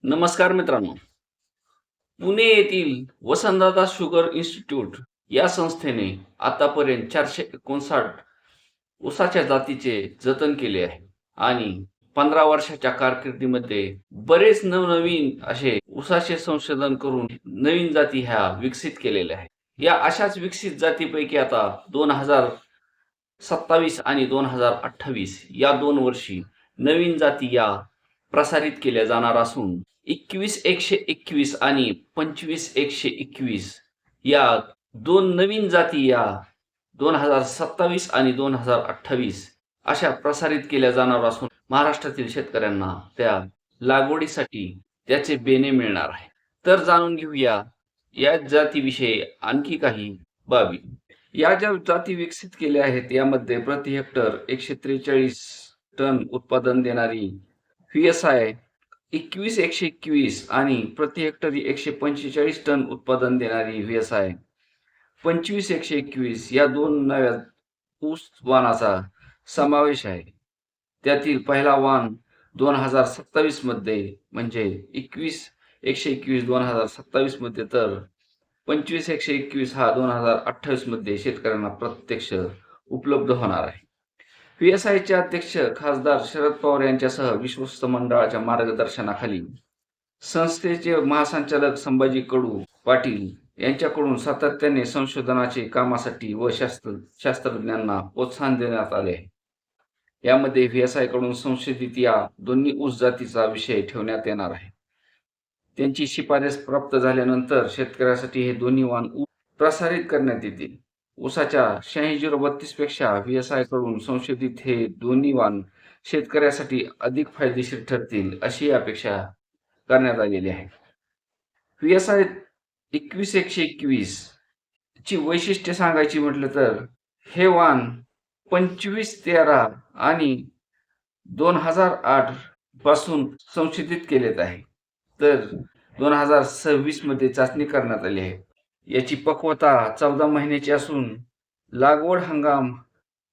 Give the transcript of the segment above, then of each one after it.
नमस्कार मित्रांनो. पुणे येथील वसंतदादा शुगर इन्स्टिट्यूट या संस्थेने आतापर्यंत 459 ऊसाच्या जातीचे जतन केले आहे आणि 15 वर्षाच्या कारकिर्दीमध्ये बरेच नवनवीन असे ऊसाचे संशोधन करून नवीन जाती ह्या विकसित केलेल्या आहेत. या अशाच विकसित जातीपैकी आता 2027 आणि 2028 या 2 वर्षी नवीन जाती या प्रसारित केल्या जाणार असून 21-121 आणि 25-121 या 2 नवीन जाती या 2027 आणि 2028 अशा प्रसारित केल्या जाणार असून महाराष्ट्रातील शेतकऱ्यांना त्या लागवडीसाठी त्याचे बेने मिळणार आहे. तर जाणून घेऊया या जातीविषयी आणखी काही बाबी. या ज्या जाती विकसित केल्या आहेत यामध्ये प्रति हेक्टर 143 टन उत्पादन देणारी VSI 21-121 आणि प्रति हेक्टरी 145 टन उत्पादन देणारी VSI 25-121 या 2 नव्या ऊस वाणाचा समावेश आहे. त्यातील पहिला वाण 2027 मध्ये म्हणजे 21-121 2027 मध्ये तर 25-121 हा 2028 मध्ये शेतकऱ्यांना प्रत्यक्ष उपलब्ध होणार आहे. PSIचे अध्यक्ष खासदार शरद पवार यांच्यासह विश्वस्त मंडळाच्या मार्गदर्शनाखाली संस्थेचे महासंचालक संभाजी कडू पाटील यांच्याकडून सातत्याने संशोधनाचे कामासाठी व शास्त्रज्ञांना प्रोत्साहन देण्यात आले आहे. यामध्ये VSI कडून संशोधित या दोन्ही ऊस जातीचा विषय ठेवण्यात येणार आहे. त्यांची शिफारस प्राप्त झाल्यानंतर शेतकऱ्यासाठी हे दोन्ही वाण प्रसारित करण्यात येतील. ऊसाच्या 86-032 पेक्षा VSI कडून संशोधित हे दोन्ही वाण शेतकऱ्यासाठी अधिक फायदेशीर ठरतील अशी अपेक्षा करण्यात आलेली आहे. VSI 21-121 ची वैशिष्ट्ये सांगायची म्हटलं तर हे वाण 25-13 आणि 2008 पासून संशोधित केलेत आहे, तर 2026 मध्ये चाचणी करण्यात आली आहे. याची पक्वता 14 महिन्याची असून लागवड हंगाम,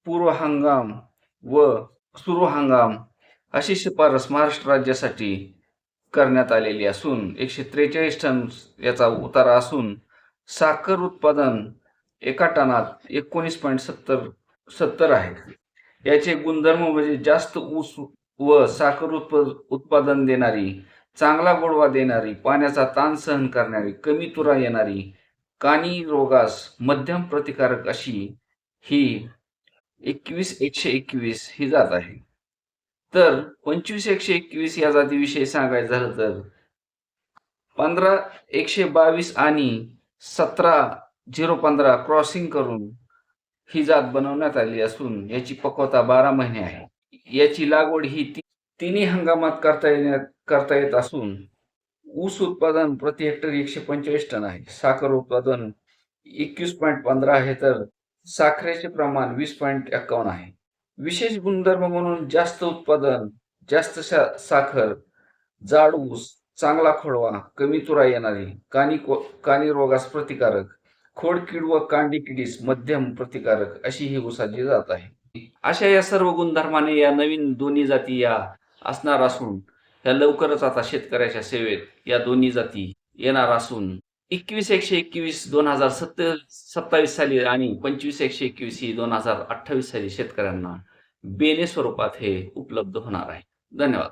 पूर्व हंगाम व सुरू हंगाम अशी शिफारस महाराष्ट्र राज्यासाठी करण्यात आलेली असून 143 टन याचा उतारा असून साखर उत्पादन एका टनात 19.70 आहे. याचे गुणधर्म म्हणजे जास्त ऊस व साखर उत्पादन देणारी, चांगला गोडवा देणारी, पाण्याचा ताण सहन करणारी, कमी तुरा येणारी, कानी रोगास मध्यम प्रतिकारक अशी ही 21-121 ही जात आहे. तर 25-121 या जातीविषयी सांगायचं झालं तर 15-122 आणि 17-015 क्रॉसिंग करून ही जात बनवण्यात आली असून याची पक्वता 12 महिने आहे. याची लागवड ही तिन्ही हंगामात करता येत असून ऊस उत्पादन प्रति हेक्टर 145 टन आहे. साखर उत्पादन 21.15 आहे, तर साखरेचे प्रमाण 20.51 आहे. विशेष गुणधर्म म्हणून जास्त उत्पादन, जास्त साखर, जाड ऊस, चांगला खोडवा, कमी तुरा येणारी, कानी रोगास प्रतिकारक, खोडकीड व कांडी किडीस मध्यम प्रतिकारक अशी ही ऊसाची जात आहे. अशा या सर्व गुणधर्माने या नवीन दोन्ही जाती या असणार असून या लवकरच आता शेतकऱ्याच्या सेवेत या दोन्ही जाती येणार असून 21-121 2027 साली आणि 25-121 ही 2028 साली शेतकऱ्यांना बेने स्वरूपात हे उपलब्ध होणार आहे. धन्यवाद.